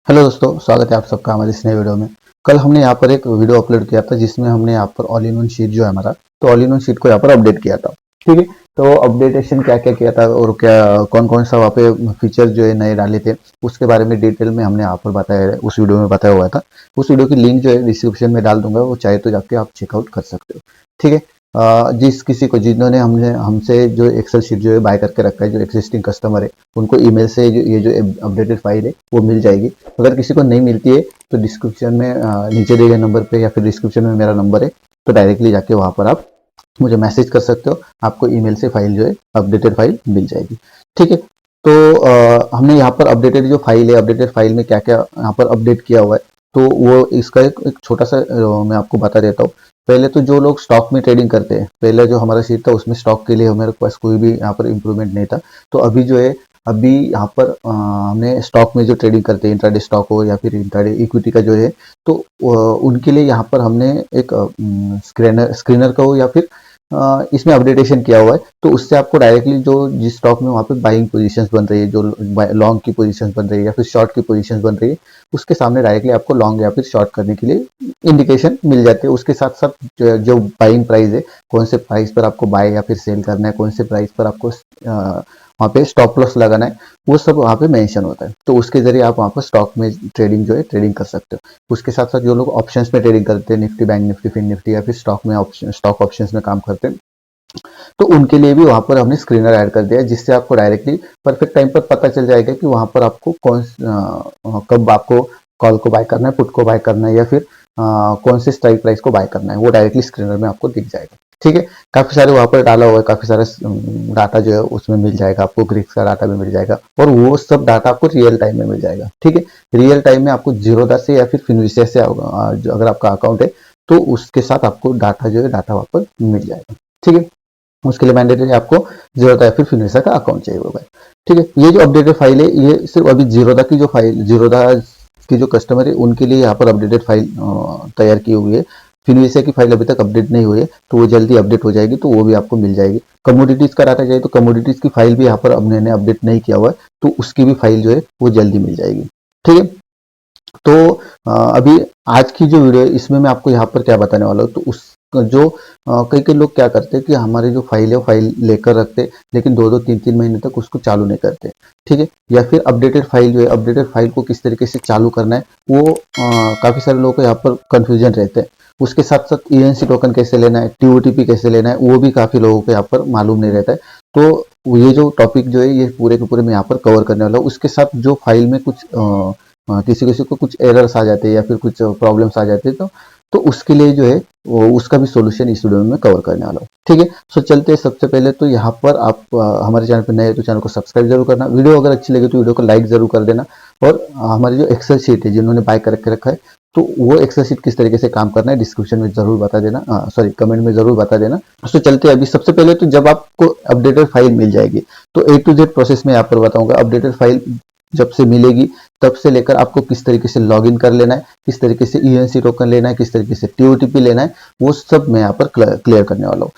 Hello दोस्तों, स्वागत है आप सबका हमारे इस नए वीडियो में। कल हमने यहाँ पर एक वीडियो अपलोड किया था जिसमें हमने यहाँ पर ऑल इन वन शीट जो है हमारा, तो ऑल इन वन शीट को यहाँ पर अपडेट किया था। ठीक है, तो अपडेटेशन क्या क्या किया था और क्या कौन कौन सा वहाँ पे फीचर जो है नए डाले थे, उसके बारे में डिटेल में हमने यहाँ पर बताया है, उस वीडियो में बताया हुआ था। उस वीडियो की लिंक जो है डिस्क्रिप्शन में डाल दूंगा, वो चाहे तो जाके आप चेकआउट कर सकते हो। ठीक है, जिस किसी को जिन्होंने हमने हमसे जो एक्सेल शीट जो है बाय करके रखा है, जो एक्जिस्टिंग कस्टमर है, उनको ईमेल से ये जो अपडेटेड फाइल है वो मिल जाएगी। अगर किसी को नहीं मिलती है तो डिस्क्रिप्शन में नीचे दिए गए नंबर पे या फिर डिस्क्रिप्शन में मेरा नंबर है, तो डायरेक्टली जाके वहाँ पर आप मुझे मैसेज कर सकते हो। आपको ईमेल से फाइल जो है अपडेटेड फाइल मिल जाएगी। ठीक है, तो हमने यहाँ पर अपडेटेड जो फाइल है, अपडेटेड फाइल में क्या क्या यहाँ पर अपडेट किया हुआ है, तो वो इसका एक छोटा सा मैं आपको बता देता हूँ। पहले तो जो लोग स्टॉक में ट्रेडिंग करते हैं, पहले जो हमारा शीट था उसमें स्टॉक के लिए हमारे पास कोई भी यहाँ पर इम्प्रूवमेंट नहीं था। तो अभी जो है, अभी यहाँ पर हमने स्टॉक में जो ट्रेडिंग करते हैं, इंट्राडे स्टॉक हो या फिर इंट्राडे इक्विटी का जो है, तो उनके लिए यहाँ पर हमने एक स्क्रीनर का हो या फिर इसमें अपडेटेशन किया हुआ है। तो उससे आपको डायरेक्टली जो जिस स्टॉक में वहाँ पे बाइंग पोजीशंस बन रही है, जो लॉन्ग की पोजीशंस बन रही है या फिर शॉर्ट की पोजीशंस बन रही है, उसके सामने डायरेक्टली आपको लॉन्ग या फिर शॉर्ट करने के लिए इंडिकेशन मिल जाती है। उसके साथ साथ जो बाइंग प्राइस है, कौन से प्राइस पर आपको बाय या फिर सेल करना है, कौन से प्राइस पर आपको वहाँ पे स्टॉप लॉस लगाना है, वो सब वहाँ पे मेंशन होता है। तो उसके जरिए आप वहाँ पर स्टॉक में ट्रेडिंग जो है ट्रेडिंग कर सकते हो। उसके साथ साथ जो लोग ऑप्शंस में ट्रेडिंग करते हैं, Nifty, bank Nifty, fin Nifty या फिर स्टॉक में स्टॉक ऑप्शंस में काम करते हैं, तो उनके लिए भी वहां पर हमने स्क्रीनर ऐड कर दिया है, जिससे आपको डायरेक्टली परफेक्ट टाइम पर पता चल जाएगा कि वहां पर आपको कब आपको कॉल को बाय करना है, पुट को बाय करना है या फिर कौन से स्ट्राइक प्राइस को बाय करना है, वो डायरेक्टली स्क्रीनर में आपको दिख जाएगा। ठीक है, काफी सारे वहां पर डाला हुआ है, काफी सारा डाटा जो है उसमें मिल जाएगा आपको, ग्रीक्स का डाटा भी मिल जाएगा और वो सब डाटा आपको रियल टाइम में मिल जाएगा। ठीक है, रियल टाइम में आपको जीरोधा से या फिर फिनविशिया से अगर आपका अकाउंट है तो उसके साथ आपको डाटा जो है डाटा वहां पर मिल जाएगा। ठीक है, उसके लिए मैंडेटरी आपको जीरोधा या फिर फिनविशिया का अकाउंट चाहिए होगा। ठीक है, ये जो अपडेटेड फाइल है ये सिर्फ अभी जीरोधा की जो फाइल, जीरोधा की जो कस्टमर है उनके लिए यहाँ पर अपडेटेड फाइल तैयार की हुई है। फिनविशिया की फाइल अभी तक अपडेट नहीं हुई है, तो वो जल्दी अपडेट हो जाएगी, तो वो भी आपको मिल जाएगी। कमोडिटीज का डाटा चाहिए तो कमोडिटीज की फाइल भी यहाँ पर हमने अपडेट नहीं किया हुआ है, तो उसकी भी फाइल जो है वो जल्दी मिल जाएगी। ठीक है, तो अभी आज की जो वीडियो है इसमें मैं आपको यहाँ पर क्या बताने वाला हूँ, तो उस जो कई कई लोग क्या करते हैं कि हमारी जो फाइल है वो फाइल लेकर रखते हैं, लेकिन 2-2 3-3 महीने तक उसको चालू नहीं करते। ठीक है, या फिर अपडेटेड फाइल जो है, अपडेटेड फाइल को किस तरीके से चालू करना है, वो काफी सारे लोगों को यहाँ पर कंफ्यूजन रहते हैं। उसके साथ साथ ईएनसी टोकन कैसे लेना है, टीओटीपी कैसे लेना है, वो भी काफी लोगों को यहाँ पर मालूम नहीं रहता है। तो ये जो टॉपिक जो है ये पूरे के पूरे मैं यहाँ पर कवर करने वाला हूँ। उसके साथ जो फाइल में कुछ किसी किसी को कुछ एरर्स आ जाते हैं या फिर कुछ प्रॉब्लम्स आ जाते हैं, तो उसके लिए जो है वो उसका भी सॉल्यूशन इस वीडियो में मैं कवर करने वाला हूँ। ठीक है, सो चलते हैं। सबसे पहले तो यहाँ पर आप हमारे चैनल पर नए हैं तो चैनल को सब्सक्राइब जरूर करना, वीडियो अगर अच्छी लगे तो वीडियो को लाइक जरूर कर देना, और हमारी जो एक्सेल शीट है जिन्होंने बाय करके रखा है, तो वो एक्सेल शीट किस तरीके से काम करना है डिस्क्रिप्शन में जरूर बता देना, सॉरी कमेंट में जरूर बता देना। तो चलते हैं। अभी सबसे पहले तो जब आपको अपडेटेड फाइल मिल जाएगी तो A to Z प्रोसेस में यहाँ पर बताऊंगा। अपडेटेड फाइल जब से मिलेगी तब से लेकर आपको किस तरीके से लॉगिन कर लेना है, किस तरीके से ईएनसी टोकन लेना है, किस तरीके से टीओटीपी लेना है, वो सब मैं यहाँ पर क्लियर करने वाला हूँ।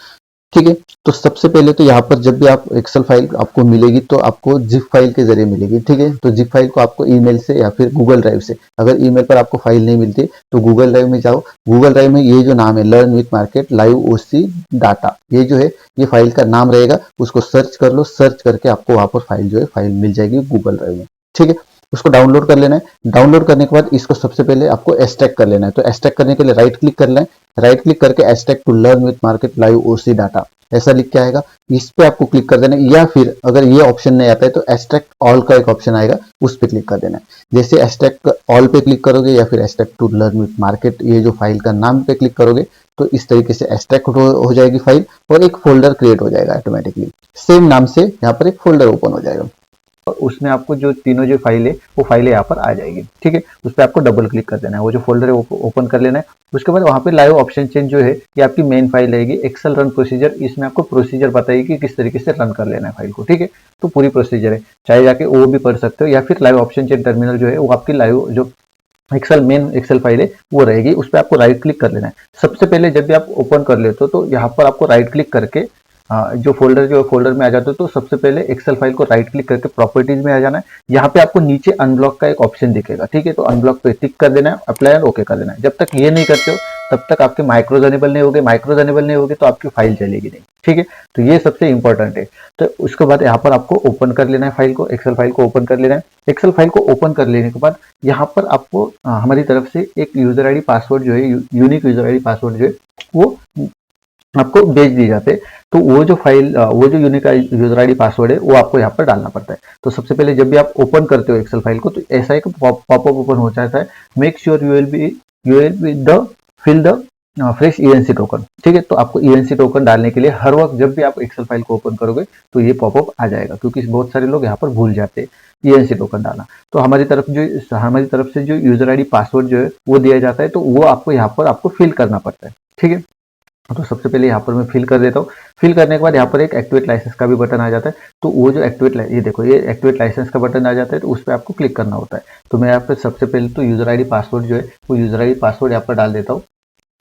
ठीक है, तो सबसे पहले तो यहाँ पर जब भी आप एक्सेल फाइल आपको मिलेगी तो आपको जिप फाइल के जरिए मिलेगी। ठीक है, तो जिप फाइल को आपको ईमेल से या फिर गूगल ड्राइव से, अगर ईमेल पर आपको फाइल नहीं मिलती तो गूगल ड्राइव में जाओ। गूगल ड्राइव में ये जो नाम है learn with market live OC data, ये जो है ये फाइल का नाम रहेगा, उसको सर्च कर लो। सर्च करके आपको वहां पर फाइल जो है फाइल मिल जाएगी गूगल ड्राइव में। ठीक है, उसको डाउनलोड कर लेना है। डाउनलोड करने के बाद इसको सबसे पहले आपको एक्सट्रैक्ट कर लेना है। तो एक्सट्रैक्ट करने के लिए राइट क्लिक कर लें, राइट क्लिक करके extract to learn with market live OC data ऐसा लिख के आएगा, इस पे आपको क्लिक कर देना है। या फिर अगर ये ऑप्शन नहीं आता है तो एक्सट्रैक्ट ऑल का एक ऑप्शन आएगा, उस पे क्लिक कर देना है। जैसे एक्सट्रैक्ट ऑल पे क्लिक करोगे या फिर extract to learn with market, ये जो फाइल का नाम पे क्लिक करोगे तो इस तरीके से एक्सट्रैक्ट हो जाएगी फाइल और एक फोल्डर क्रिएट हो जाएगा ऑटोमेटिकली। सेम नाम से यहाँ पर एक फोल्डर ओपन हो जाएगा और उसमें आपको जो तीनों जो फाइल है वो फाइलें यहाँ पर आ जाएगी। ठीक है, उस पर आपको डबल क्लिक कर देना है, वो जो फोल्डर है वो ओपन कर लेना है। उसके बाद वहाँ पे लाइव ऑप्शन चेंज जो है ये आपकी मेन फाइल रहेगी, एक्सेल रन प्रोसीजर। इसमें आपको प्रोसीजर बताइए कि किस तरीके से रन कर लेना है फाइल को। ठीक है, तो पूरी प्रोसीजर है, चाहे जाके वो भी पढ़ सकते हो, या फिर लाइव ऑप्शन चेंज टर्मिनल जो है वो आपकी लाइव जो एक्सेल मेन एक्सेल फाइल है वो रहेगी, उस पर आपको राइट क्लिक कर लेना है। सबसे पहले जब भी आप ओपन कर लेते हो तो यहाँ पर आपको राइट क्लिक करके जो फोल्डर में आ जाते हो तो सबसे पहले एक्सेल फाइल को राइट क्लिक करके प्रॉपर्टीज में आ जाना है। यहाँ पे आपको नीचे अनब्लॉक का एक ऑप्शन दिखेगा, ठीक है, तो अनब्लॉक पे टिक कर देना है, अप्लाई और ओके कर देना है। जब तक ये नहीं करते हो तब तक आपके माइक्रोज अनेबल नहीं होगे तो आपकी फाइल चलेगी नहीं, ठीक है। तो ये सबसे इंपॉर्टेंट है। तो उसके बाद यहाँ पर आपको ओपन कर लेना है फाइल को, एक्सेल फाइल को ओपन कर लेना है। एक्सेल फाइल को ओपन कर लेने के बाद यहाँ पर आपको हमारी तरफ से एक यूजर आईडी पासवर्ड जो है, यूनिक यूजर आईडी पासवर्ड जो है वो आपको भेज दिए जाते हैं। तो वो जो यूनिक यूजर आईडी पासवर्ड है वो आपको यहाँ पर डालना पड़ता है। तो सबसे पहले जब भी आप ओपन करते हो एक्सेल फाइल को तो ऐसा एक पॉपअप ओपन हो जाता है, make sure you will be the fill the fresh ENC token, ठीक है। तो आपको ईएनसी टोकन डालने के लिए हर वक्त जब भी आप एक्सेल फाइल को ओपन करोगे तो ये पॉपअप आ जाएगा, क्योंकि बहुत सारे लोग यहाँ पर भूल जाते हैं ईएनसी टोकन डालना। तो हमारी तरफ से जो यूजर आईडी पासवर्ड जो है वो दिया जाता है, तो वो आपको यहाँ पर आपको फिल करना पड़ता है, ठीक है। तो सबसे पहले यहाँ पर मैं फिल कर देता हूँ। फिल करने के बाद यहाँ पर एक एक्टिवेट लाइसेंस का भी बटन आ जाता है। तो वो जो ये देखो ये एक्टिवेट लाइसेंस का बटन आ जाता है, तो उस पर आपको क्लिक करना होता है। तो मैं यहाँ पर सबसे पहले तो यूजर आईडी पासवर्ड जो है वो यूजर आईडी पासवर्ड यहाँ पर डाल देता हूँ,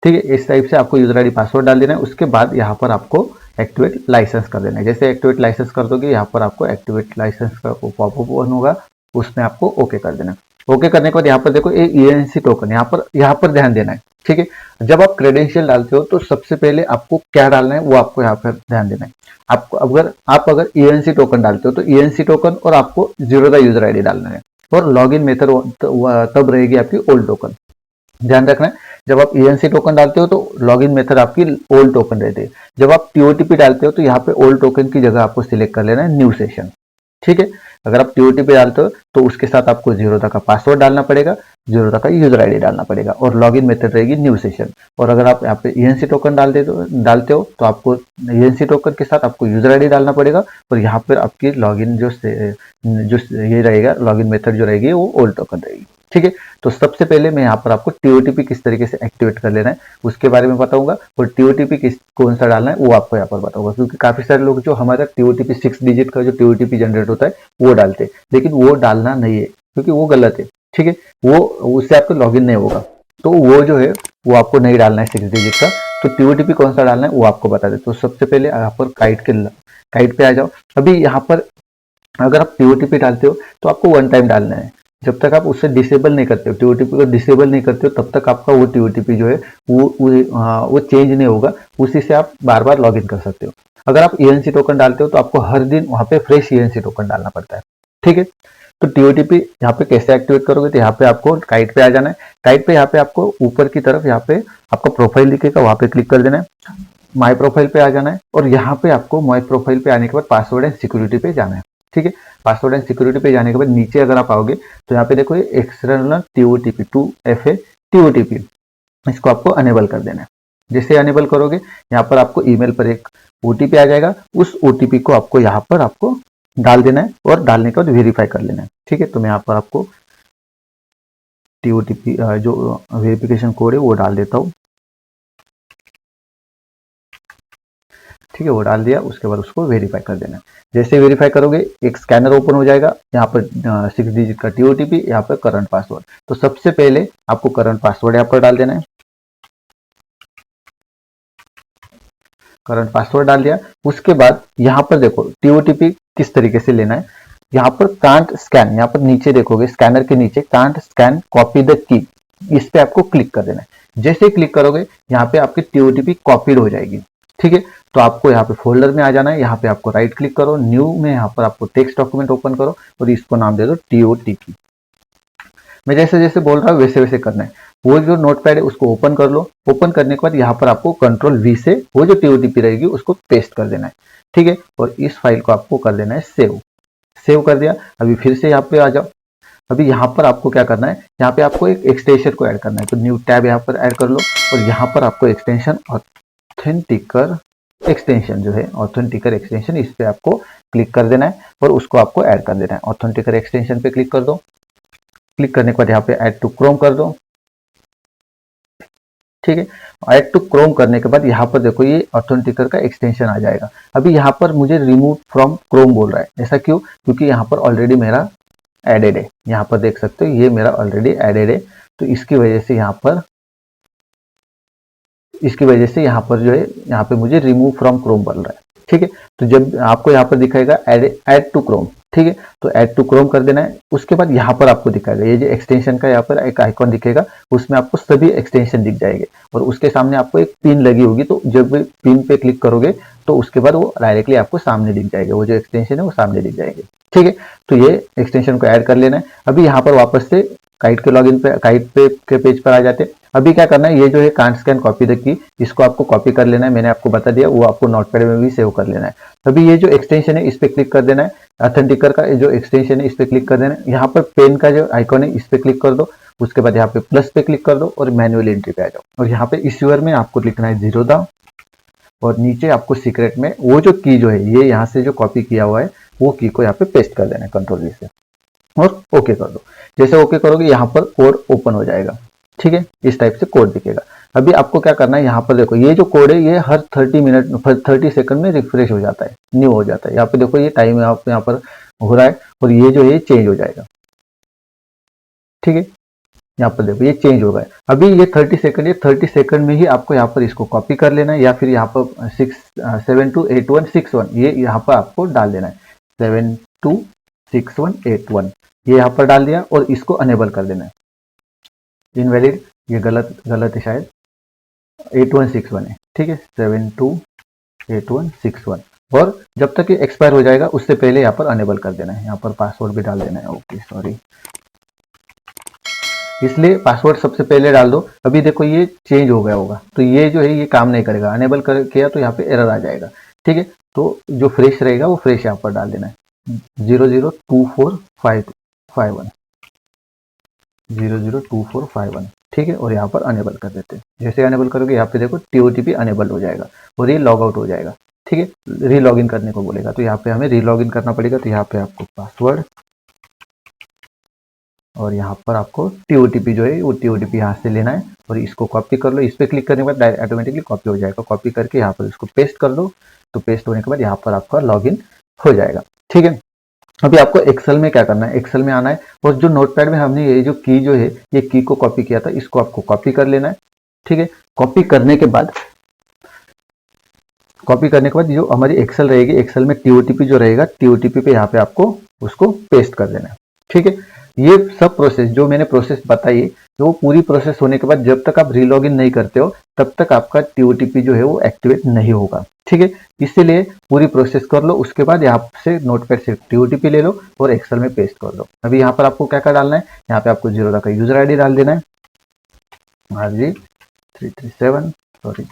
ठीक है। इस टाइप से आपको यूजर आईडी पासवर्ड डाल देना है। उसके बाद यहाँ पर आपको एक्टिवेट लाइसेंस कर देना है। जैसे एक्टिवेट लाइसेंस कर दोगे यहाँ पर आपको एक्टिवेट लाइसेंस का पॉपअप ओपन होगा, उसमें आपको ओके कर देना है। ओके करने के बाद यहाँ पर देखो ये ईएनसी टोकन यहाँ पर ध्यान देना है, ठीक है। जब आप क्रेडेंशियल डालते हो तो सबसे पहले आपको क्या डालना है वो आपको यहाँ पर ध्यान देना है। आपको अगर ईएनसी टोकन डालते हो तो ईएनसी टोकन और आपको जीरो द यूजर आईडी डालना है, और लॉगिन मेथड तब रहेगी आपकी ओल्ड टोकन। ध्यान रखना है, जब आप ईएनसी टोकन डालते हो तो लॉगिन मेथड आपकी ओल्ड टोकन रहती है। जब आप टीओटीपी डालते हो तो यहाँ पे ओल्ड टोकन की जगह आपको सिलेक्ट कर लेना है न्यू सेशन, ठीक है। अगर आप टीओटीपी डालते हो तो उसके साथ आपको जीरोधा का पासवर्ड डालना पड़ेगा, जीरोधा का यूजर आईडी डालना पड़ेगा, और लॉगिन मेथड रहेगी न्यू सेशन। और अगर आप यहाँ पे ईएनसी टोकन डालते हो तो आपको ईएनसी टोकन के साथ आपको यूजर आईडी डालना पड़ेगा, और यहाँ पर आपकी लॉगिन जो ये रहेगा लॉगिन मेथड जो रहेगी वो ओल्ड टोकन रहेगी, ठीक है। तो सबसे पहले मैं यहाँ पर आपको टीओटीपी किस तरीके से एक्टिवेट कर लेना है उसके बारे में बताऊंगा, और टीओटीपी कौन सा डालना है वो आपको यहाँ पर बताऊंगा। क्योंकि काफी सारे लोग जो हमारा टीओटीपी 6 डिजिट का जो टीओटीपी जनरेट होता है वो डालते हैं, लेकिन वो डालना नहीं है क्योंकि वो गलत है, ठीक है। वो उससे आपको लॉगिन नहीं होगा, तो वो जो है वो आपको नहीं डालना है 6 डिजिट का। तो टीओटीपी कौन सा डालना है वो आपको बता दे। तो सबसे पहले यहाँ पर काइट पे आ जाओ। अभी यहाँ पर अगर आप टीओटीपी डालते हो तो आपको 1 टाइम डालना है। जब तक आप उससे डिसेबल नहीं करते हो, टीओटीपी को डिसेबल नहीं करते हो, तब तक आपका वो टीओटीपी जो है वो चेंज नहीं होगा। उसी से आप बार बार लॉग इन कर सकते हो। अगर आप ईएनसी टोकन डालते हो तो आपको हर दिन वहां पे फ्रेश ईएनसी टोकन डालना पड़ता है, ठीक है। तो टीओटीपी यहाँ पे कैसे एक्टिवेट करोगे, तो यहाँ पे आपको काइट पे आ जाना है। काइट पे यहाँ पे आपको ऊपर की तरफ यहाँ पे आपका प्रोफाइल दिखेगा, वहां पे क्लिक कर देना है। माई प्रोफाइल पे आ जाना है, और यहाँ पे आपको माई प्रोफाइल पे आने के बाद पासवर्ड एंड सिक्योरिटी पे जाना है, ठीक है। पासवर्ड एंड सिक्योरिटी पे जाने के बाद नीचे अगर आप आओगे तो यहाँ पे देखो ये एक्सटर्नल टीओटीपी 2FA टीओटीपी, इसको आपको अनेबल कर देना है। जैसे अनेबल करोगे यहाँ पर आपको ईमेल पर एक ओटीपी आ जाएगा, उस ओटीपी को आपको यहाँ पर आपको डाल देना है, और डालने के बाद वेरीफाई कर लेना है, ठीक है। तो मैं यहाँ पर आपको टीओटीपी जो वेरिफिकेशन कोड है वो डाल देता हूँ, ठीक है। वो डाल दिया, उसके बाद उसको वेरीफाई कर देना है। जैसे वेरीफाई करोगे एक स्कैनर ओपन हो जाएगा, यहाँ पर 6 डिजिट का टीओटीपी, यहाँ पर करंट पासवर्ड। तो सबसे पहले आपको करंट पासवर्ड यहाँ पर डाल देना है। करंट पासवर्ड डाल दिया, उसके बाद यहाँ पर देखो टीओटीपी किस तरीके से लेना है। यहाँ पर कांट स्कैन, यहाँ पर नीचे देखोगे स्कैनर के नीचे can't scan copy the key, इस पे आपको क्लिक कर देना है। जैसे क्लिक करोगे यहाँ पे आपकी टीओटीपी कॉपीड हो जाएगी, ठीक है। तो आपको यहाँ पे फोल्डर में आ जाना है, यहाँ पे आपको राइट क्लिक करो, न्यू में यहाँ पर आपको टेक्स्ट डॉक्यूमेंट ओपन करो और इसको नाम दे दो टीओटीपी। मैं जैसे जैसे बोल रहा हूँ वैसे वैसे करना है। वो जो नोटपैड है उसको ओपन कर लो। ओपन करने के बाद यहाँ पर आपको कंट्रोल V से वो जो टीओटीपी रहेगी उसको पेस्ट कर देना है, ठीक है। और इस फाइल को आपको कर देना है सेव कर दिया। अभी फिर से यहाँ पे आ जाओ। अभी यहाँ पर आपको क्या करना है, यहाँ पे आपको एक एक्सटेंशन को ऐड करना है। तो न्यू टैब यहाँ पर ऐड कर लो, और यहाँ पर आपको एक्सटेंशन ऑथेंटिकर एक्सटेंशन जो है ऑथेंटिकर एक्सटेंशन, इस पे आपको क्लिक कर देना है और उसको आपको ऐड कर देना है। ऑथेंटिकर एक्सटेंशन पे क्लिक कर दो। क्लिक करने के बाद यहाँ पे ऐड टू क्रोम कर दो, ठीक है। ऐड टू क्रोम करने के बाद यहाँ पर देखो ये ऑथेंटिकर का एक्सटेंशन आ जाएगा। अभी यहाँ पर मुझे रिमूव फ्रॉम क्रोम बोल रहा है, ऐसा क्यों? क्योंकि यहाँ पर ऑलरेडी मेरा एडेड है। यहाँ पर देख सकते हो ये मेरा ऑलरेडी एडेड है, तो इसकी वजह से यहाँ पर जो है यहाँ पे मुझे रिमूव फ्रॉम क्रोम बोल रहा है, ठीक है। तो जब आपको यहाँ पर दिखाएगा ऐड टू क्रोम, ठीक है, तो ऐड टू क्रोम कर देना है। उसके बाद यहाँ पर आपको दिखाएगा ये जो एक्सटेंशन का यहाँ पर एक आइकॉन दिखेगा, उसमें आपको सभी एक्सटेंशन दिख जाएंगे और उसके सामने आपको एक पिन लगी होगी, तो जब पिन पे क्लिक करोगे तो उसके बाद वो डायरेक्टली आपको सामने दिख जाएगा, वो जो एक्सटेंशन है वो सामने दिख जाएंगे, ठीक है। तो ये एक्सटेंशन को ऐड कर लेना है। अभी यहाँ पर वापस से काइट के लॉगिन पे, काइट पे के पेज पर आ जाते हैं। अभी क्या करना है, ये जो है can't scan copy the key, इसको आपको कॉपी कर लेना है, मैंने आपको बता दिया, वो आपको नोटपैड में भी सेव कर लेना है। अभी ये जो एक्सटेंशन है इस पे क्लिक कर देना है, ऑथेंटिकर का जो एक्सटेंशन है इस पे क्लिक कर देना है। यहाँ पर पेन का जो आइकॉन है इस पे क्लिक कर दो, उसके बाद यहाँ पे प्लस पे क्लिक कर दो और मैनुअल एंट्री पे आ जाओ और यहाँ पे इश्यूअर में आपको लिखना है 0 दा और नीचे आपको सीक्रेट में वो जो की जो है ये यहाँ से जो कॉपी किया हुआ है वो की को यहाँ पे पेस्ट कर देना है कंट्रोल V से और ओके कर दो। जैसे ओके करोगे यहाँ पर कोड ओपन हो जाएगा, ठीक है, इस टाइप से कोड दिखेगा। अभी आपको क्या करना है, यहाँ पर देखो ये जो कोड है ये हर 30 सेकंड में रिफ्रेश हो जाता है, न्यू हो जाता है। यहाँ पे देखो ये टाइम यहाँ पर हो रहा है और ये जो है चेंज हो जाएगा, ठीक है। यहाँ पर देखो ये चेंज हो गया। अभी ये 30 सेकंड, ये 30 सेकंड में ही आपको यहाँ पर इसको कॉपी कर लेना है या फिर यहाँ पर 728161 ये यहाँ पर आपको डाल देना है, 726181 ये यहाँ पर डाल दिया और इसको अनेबल कर देना है। इनवैलिड, ये गलत है शायद, 8161 है, ठीक है, 728161 और जब तक ये एक्सपायर हो जाएगा उससे पहले यहाँ पर अनेबल कर देना है। यहाँ पर पासवर्ड भी डाल देना है, ओके सॉरी, इसलिए पासवर्ड सबसे पहले डाल दो। अभी देखो ये चेंज हो गया होगा, तो ये जो है ये काम नहीं करेगा, अनेबल कर किया तो यहाँ पे एरर आ जाएगा, ठीक है। तो जो फ्रेश रहेगा वो फ्रेश यहाँ पर डाल देना है, 002451 002451, ठीक है, और यहाँ पर अनेबल कर देते हैं। जैसे अनेबल करोगे यहाँ पे देखो TOTP अनेबल हो जाएगा और ये लॉग आउट हो जाएगा, ठीक है। री लॉगिन करने को बोलेगा तो यहाँ पे हमें री लॉगिन करना पड़ेगा, तो यहाँ पे आपको पासवर्ड और यहाँ पर आपको TOTP जो है वो TOTP यहाँ से लेना है और इसको कॉपी कर लो। इस पर क्लिक करने के बाद ऑटोमेटिकली कॉपी हो जाएगा। कॉपी करके यहाँ पर इसको पेस्ट कर दो, तो पेस्ट होने के बाद यहाँ पर आपका लॉगिन हो जाएगा, ठीक है। अभी आपको एक्सेल में क्या करना है, एक्सेल में आना है और जो नोटपैड में हमने ये जो की जो है ये की को कॉपी किया था इसको आपको कॉपी कर लेना है, ठीक है। कॉपी करने के बाद जो हमारी एक्सेल रहेगी, एक्सेल में TOTP जो रहेगा TOTP पे यहाँ पे आपको उसको पेस्ट कर देना है, ठीक है। ये सब प्रोसेस जो मैंने प्रोसेस बताई है, जो पूरी प्रोसेस होने के बाद जब तक आप रीलॉगिन नहीं करते हो तब तक आपका TOTP जो है वो एक्टिवेट नहीं होगा, ठीक है। इसीलिए पूरी प्रोसेस कर लो, उसके बाद यहाँ से नोटपैड से TOTP ले लो और एक्सेल में पेस्ट कर दो। अभी यहाँ पर आपको क्या क्या डालना है, यहाँ पे आपको 0 का यूजर ID डाल देना है, RG337 सॉरी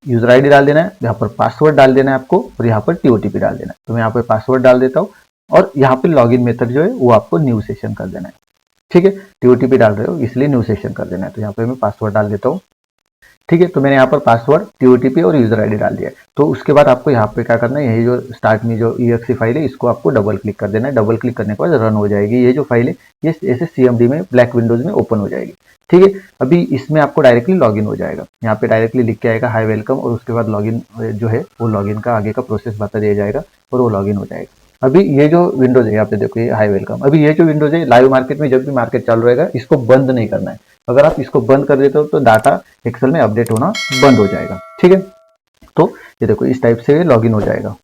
यूजर ID डाल देना है, यहाँ पर पासवर्ड डाल देना है आपको और यहाँ पर TOTP डाल देना है। तो मैं यहाँ पर पासवर्ड डाल देता हूँ और यहाँ पे लॉगिन मेथड जो है वो आपको न्यू सेशन कर देना है, ठीक है। TOTP डाल रहे हो इसलिए न्यू सेशन कर देना है, तो यहाँ पे मैं पासवर्ड डाल देता हूँ, ठीक है। तो मैंने यहाँ पर पासवर्ड TOTP और यूजर ID डाल दिया है। तो उसके बाद आपको यहाँ पे क्या करना है, यही जो स्टार्ट में जो exe फाइल है इसको आपको डबल क्लिक कर देना है। डबल क्लिक करने के बाद रन हो जाएगी ये जो फाइल है, ये ऐसे CMD में ब्लैक विंडोज में ओपन हो जाएगी, ठीक है। अभी इसमें आपको डायरेक्टली लॉगिन हो जाएगा, यहाँ पे डायरेक्टली लिख के आएगा हाई वेलकम और उसके बाद लॉगिन जो है वो लॉगिन का आगे का प्रोसेस बता दिया जाएगा और वो लॉगिन हो जाएगा। अभी ये जो विंडोज है यहाँ पे देखो ये हाई वेलकम, अभी ये जो विंडोज है लाइव मार्केट में जब भी मार्केट चालू रहेगा इसको बंद नहीं करना है। अगर आप इसको बंद कर देते हो तो डाटा एक्सेल में अपडेट होना बंद हो जाएगा, ठीक है। तो ये देखो इस टाइप से लॉगिन हो जाएगा।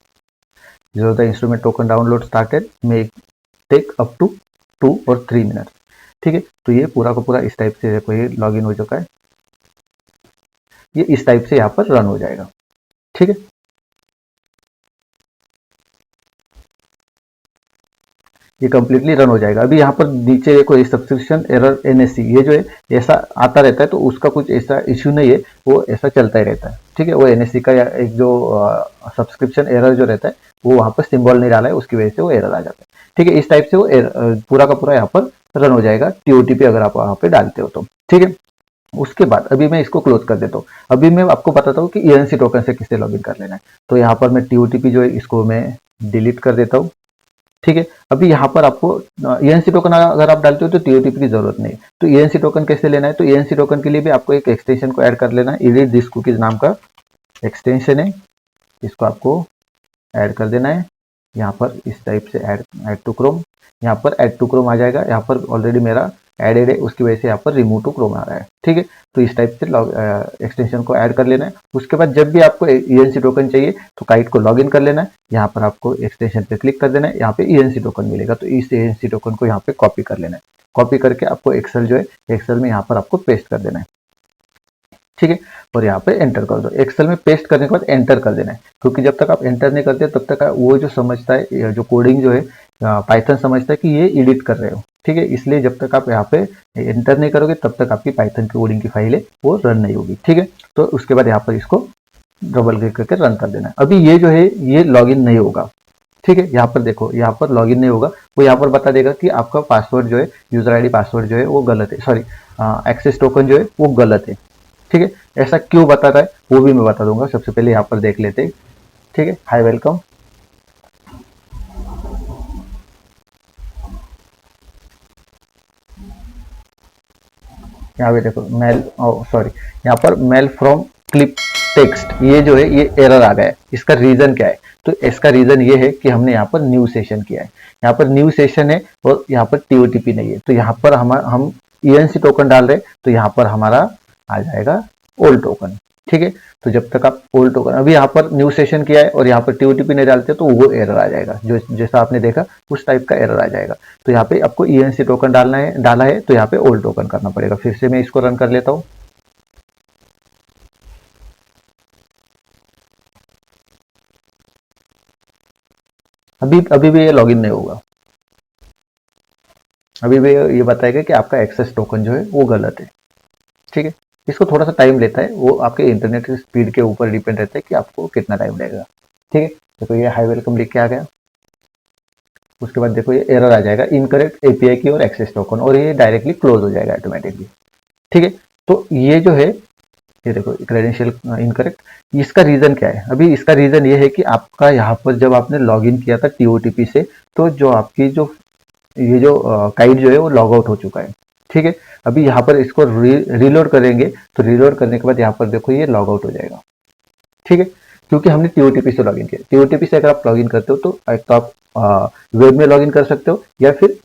जो the instrument token download started may take up to 2 और 3 मिनट, ठीक है। तो ये पूरा का पूरा इस टाइप से देखो ये लॉगिन हो चुका है, ये इस टाइप से यहाँ पर रन हो जाएगा, ठीक है। ये कंप्लीटली रन हो जाएगा। अभी यहाँ पर नीचे देखो ये सब्सक्रिप्शन एरर NSC ये जो है ऐसा आता रहता है, तो उसका कुछ ऐसा इश्यू नहीं है, वो ऐसा चलता ही रहता है, ठीक है। वो NSC का एक जो सब्सक्रिप्शन एरर जो रहता है वो वहाँ पर सिंबल नहीं डाला है, उसकी वजह से वो एरर आ जाता है, ठीक है। इस टाइप से वो पूरा का पूरा यहाँ पर रन हो जाएगा TOTP अगर आप वहाँ पे डालते हो तो, ठीक है। उसके बाद अभी मैं इसको क्लोज कर देता हूँ। अभी मैं आपको बताता हूँ कि ENC टोकन से किससे लॉगिन कर लेना है। तो यहाँ पर मैं TOTP जो है इसको मैं डिलीट कर देता हूँ, ठीक है। अभी यहाँ पर आपको ENC टोकन अगर आप डालते हो तो TOTP की जरूरत नहीं है। तो ENC टोकन कैसे लेना है, तो ENC टोकन के लिए भी आपको एक एक्सटेंशन को ऐड कर लेना है। एडिट दिस कुकीज नाम का एक्सटेंशन है, इसको आपको ऐड कर देना है। यहाँ पर इस टाइप से ऐड टू क्रोम, यहाँ पर ऐड टू क्रोम आ जाएगा। यहाँ पर ऑलरेडी मेरा एडेड है, उसकी वजह से यहाँ पर रिमूव टू क्रोम आ रहा है। ठीक है, तो इस टाइप से एक्सटेंशन को ऐड कर लेना है। उसके बाद जब भी आपको ENC टोकन चाहिए तो काइट को लॉगिन कर लेना है। यहाँ पर आपको एक्सटेंशन पे क्लिक कर देना है, यहाँ पे ENC टोकन मिलेगा, तो इस ENC टोकन को यहाँ पे कॉपी कर लेना है। कॉपी करके आपको एक्सेल जो है, एक्सेल में यहाँ पर आपको पेस्ट कर देना है। ठीक है, और यहाँ पे एंटर कर दो। एक्सेल में पेस्ट करने के बाद एंटर कर देना है, क्योंकि जब तक आप एंटर नहीं करते तब तक वो जो समझता है, जो कोडिंग जो है पाइथन समझता है कि ये एडिट कर रहे हो। ठीक है, इसलिए जब तक आप यहाँ पे एंटर नहीं करोगे तब तक आपकी पाइथन की कोडिंग की फाइल है वो रन नहीं होगी। ठीक है, तो उसके बाद यहाँ पर इसको डबल क्लिक करके रन कर देना है। अभी ये जो है ये लॉगिन नहीं होगा। ठीक है, यहाँ पर देखो, यहाँ पर लॉगिन नहीं होगा, वो यहाँ पर बता देगा कि आपका पासवर्ड जो है, यूजर आईडी पासवर्ड जो है वो गलत है, सॉरी एक्सेस टोकन जो है वो गलत है। ठीक है, ऐसा क्यों बताता है वो भी मैं बता दूंगा। सबसे पहले यहाँ पर देख लेते हैं। ठीक है, हाय वेलकम। यहाँ पे देखो मेल, सॉरी, यहाँ पर मेल फ्रॉम क्लिप टेक्स्ट, ये जो है ये एरर आ गया है। इसका रीजन क्या है? तो इसका रीजन ये है कि हमने यहाँ पर न्यू सेशन किया है। यहाँ पर न्यू सेशन है और यहाँ पर TOTP नहीं है, तो यहाँ पर हम ENC टोकन डाल रहे हैं, तो यहाँ पर हमारा आ जाएगा ओल्ड टोकन। ठीक है, तो जब तक आप ओल्ड टोकन, अभी यहाँ पर न्यू सेशन किया है और यहाँ पर TOTP नहीं डालते तो वो एरर आ जाएगा, जो जैसा आपने देखा उस टाइप का एरर आ जाएगा। तो यहाँ पे आपको ENC टोकन डाला है तो यहाँ पे ओल्ड टोकन करना पड़ेगा। फिर से मैं इसको रन कर लेता हूँ। अभी भी ये लॉगिन नहीं होगा। अभी भी ये बताएगा कि आपका एक्सेस टोकन जो है वो गलत है। ठीक है, इसको थोड़ा सा टाइम लेता है, वो आपके इंटरनेट की स्पीड के ऊपर डिपेंड रहता है कि आपको कितना टाइम लगेगा। ठीक है, देखो ये हाई वेलकम लिख के आ गया। उसके बाद देखो ये एरर आ जाएगा, इनकरेक्ट API की और एक्सेस टोकन, और ये डायरेक्टली क्लोज हो जाएगा ऑटोमेटिकली। ठीक है, तो ये जो है, ये देखो क्रेडेंशियल इनकरेक्ट, इसका रीजन क्या है? अभी इसका रीजन ये है कि आपका यहाँ पर जब आपने लॉगिन किया था TOTP से, तो जो आपकी जो ये जो काइट जो है वो लॉग आउट हो चुका है। ठीक है, अभी यहाँ पर इसको रीलोड करेंगे, तो रीलोड करने के बाद यहाँ पर देखो ये लॉग आउट हो जाएगा। ठीक है, क्योंकि हमने TOTP से लॉगिन किया। TOTP से अगर आप लॉगिन करते हो तो एक तो आप वेब में लॉगिन कर सकते हो, या फिर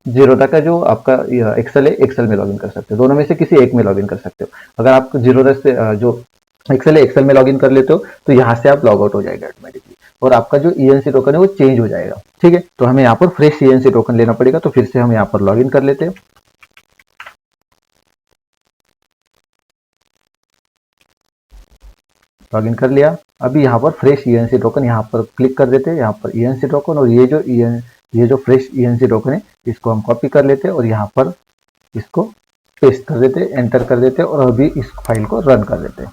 जीरोधा का जो आपका एक्सेल है, एक्सेल में लॉगिन कर सकते हो। दोनों में से किसी एक में लॉगिन कर सकते हो। अगर आप जीरोधा से जो एक्सेल है, एक्सेल में लॉगिन कर लेते हो तो यहाँ से आप लॉग आउट हो जाएगा ऑटोमेटिकली, और आपका जो ENC टोकन है वो चेंज हो जाएगा। ठीक है, तो हमें यहाँ पर फ्रेश ENC टोकन लेना पड़ेगा। तो फिर से हम यहाँ पर लॉगिन कर लेते हैं। लॉगिन कर लिया। अभी यहाँ पर फ्रेश ENC टोकन यहाँ पर क्लिक कर देते हैं। यहाँ पर ENC टोकन, और ये जो फ्रेश ENC टोकन है इसको हम कॉपी कर लेते हैं और यहाँ पर इसको पेस्ट कर देते हैं, एंटर कर देते हैं, और अभी इस फाइल को रन कर देते हैं।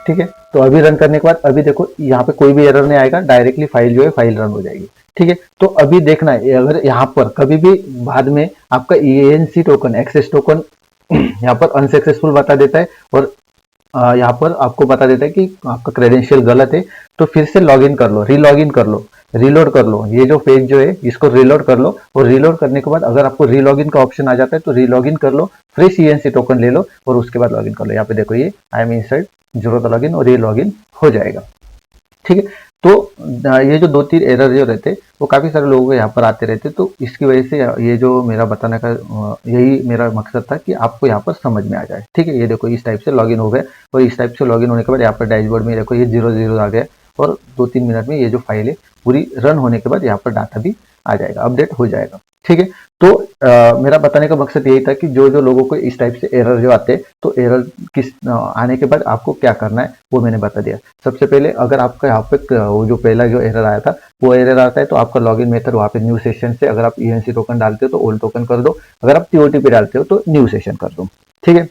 ठीक है, तो अभी रन करने के बाद अभी देखो यहाँ पे कोई भी एरर नहीं आएगा, डायरेक्टली फाइल जो है फाइल रन हो जाएगी। ठीक है, तो अभी देखना है, अगर यहाँ पर कभी भी बाद में आपका ENC टोकन, एक्सेस टोकन यहाँ पर अनसक्सेसफुल बता देता है, और यहाँ पर आपको बता देता है कि आपका क्रेडेंशियल गलत है, तो फिर से लॉगिन कर लो, रीलॉगिन कर लो, रीलोड कर लो। ये जो पेज जो है इसको रीलोड कर लो, और रीलोड करने के बाद अगर आपको रीलॉगिन का ऑप्शन आ जाता है तो रीलॉगिन कर लो, फ्रेश ENC टोकन ले लो और उसके बाद लॉगिन कर लो। यहाँ पे देखो ये I am inside Zerodha login, और ये लॉगिन हो जाएगा। ठीक है, तो ये जो 2-3 एरर जो रहते वो काफ़ी सारे लोगों को यहाँ पर आते रहते, तो इसकी वजह से ये जो मेरा बताने का यही मेरा मकसद था कि आपको यहाँ पर समझ में आ जाए। ठीक है, ये देखो इस टाइप से लॉगिन हो गए, और इस टाइप से लॉगिन होने के बाद यहाँ पर डैशबोर्ड में देखो ये 0 आ गया, और 2-3 मिनट में ये जो फाइल है पूरी रन होने के बाद यहाँ पर डाटा भी आ जाएगा, अपडेट हो जाएगा। ठीक है, तो मेरा बताने का मकसद यही था कि जो लोगों को इस टाइप से एरर जो आते हैं, तो एरर किस आने के बाद आपको क्या करना है वो मैंने बता दिया। सबसे पहले अगर आपका यहाँ पे वो जो पहला जो एरर आया था वो एरर आता है, तो आपका लॉगिन मेथड वहाँ पे न्यू सेशन से, अगर आप ENC टोकन डालते हो तो ओल्ड टोकन कर दो, अगर आप TOTP डालते हो तो न्यू सेशन कर दो। ठीक है,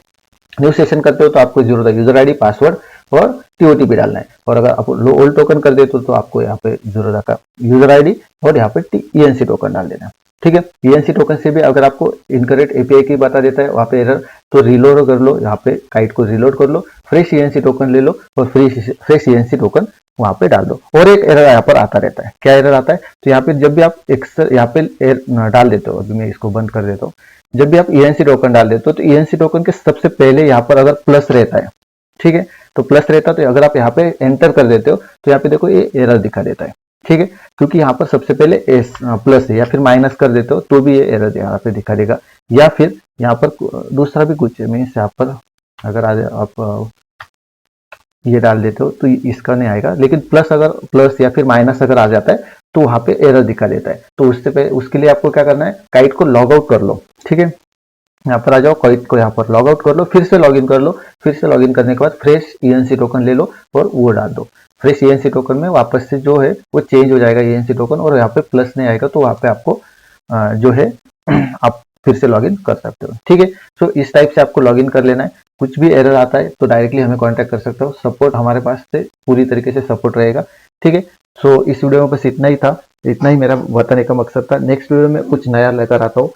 न्यू सेशन करते हो तो आपको जीरोधा यूजर आईडी, पासवर्ड और TOTP डालना है, और अगर आप ओल्ड टोकन कर देते हो तो आपको यहाँ पे जीरोधा का यूजर आईडी और यहाँ पे ENC टोकन डाल देना। ठीक है, ENC टोकन से भी अगर आपको इनकरेक्ट API की बता देता है वहाँ पे एरर, तो रीलोड कर लो, यहाँ पे काइट को रीलोड कर लो, फ्रेश ENC टोकन ले लो और फ्रेश ENC टोकन वहाँ पे डाल दो। और एक एरर यहाँ पर आता रहता है, क्या एरर आता है? तो यहाँ पे जब भी आप एक्सेल यहाँ पे डाल देते हो, अभी मैं इसको बंद कर देता हूँ, जब भी आप ENC टोकन डाल देते हो तो ENC टोकन के सबसे पहले यहाँ पर अगर प्लस रहता है, ठीक है, तो प्लस रहता है, तो अगर आप यहाँ पे एंटर कर देते हो तो यहाँ पे देखो ये एरर दिखा देता है। ठीक है, क्योंकि यहाँ पर सबसे पहले एस प्लस है या फिर माइनस कर देते हो तो भी ये एरर यहाँ पे दिखा देगा, या फिर यहाँ पर दूसरा भी कुछ है, मीन्स यहाँ पर अगर आप ये डाल देते हो तो इसका नहीं आएगा, लेकिन प्लस अगर प्लस या फिर माइनस अगर आ जाता है तो वहां पे एरर दिखा देता है। तो उसके लिए आपको क्या करना है, काइट को लॉग आउट कर लो। ठीक है, यहाँ पर आ जाओ, काइट को यहाँ पर लॉग आउट कर लो, फिर से लॉग इन कर लो। फिर से लॉग इन करने के बाद फ्रेश ईएनसी टोकन ले लो और वो डाल दो। फ्रेश ईएनसी टोकन में वापस से जो है वो चेंज हो जाएगा ईएनसी टोकन, और यहाँ पे प्लस नहीं आएगा तो वहाँ पे आपको जो है आप फिर से लॉगिन कर सकते हो। ठीक है, तो इस टाइप से आपको लॉगिन कर लेना है। कुछ भी एरर आता है तो डायरेक्टली हमें कांटेक्ट कर सकते हो, सपोर्ट हमारे पास से पूरी तरीके से सपोर्ट रहेगा। ठीक है, सो इस वीडियो में बस इतना ही था, इतना ही मेरा बताने का मकसद था। नेक्स्ट वीडियो में कुछ नया लेकर आता हूँ।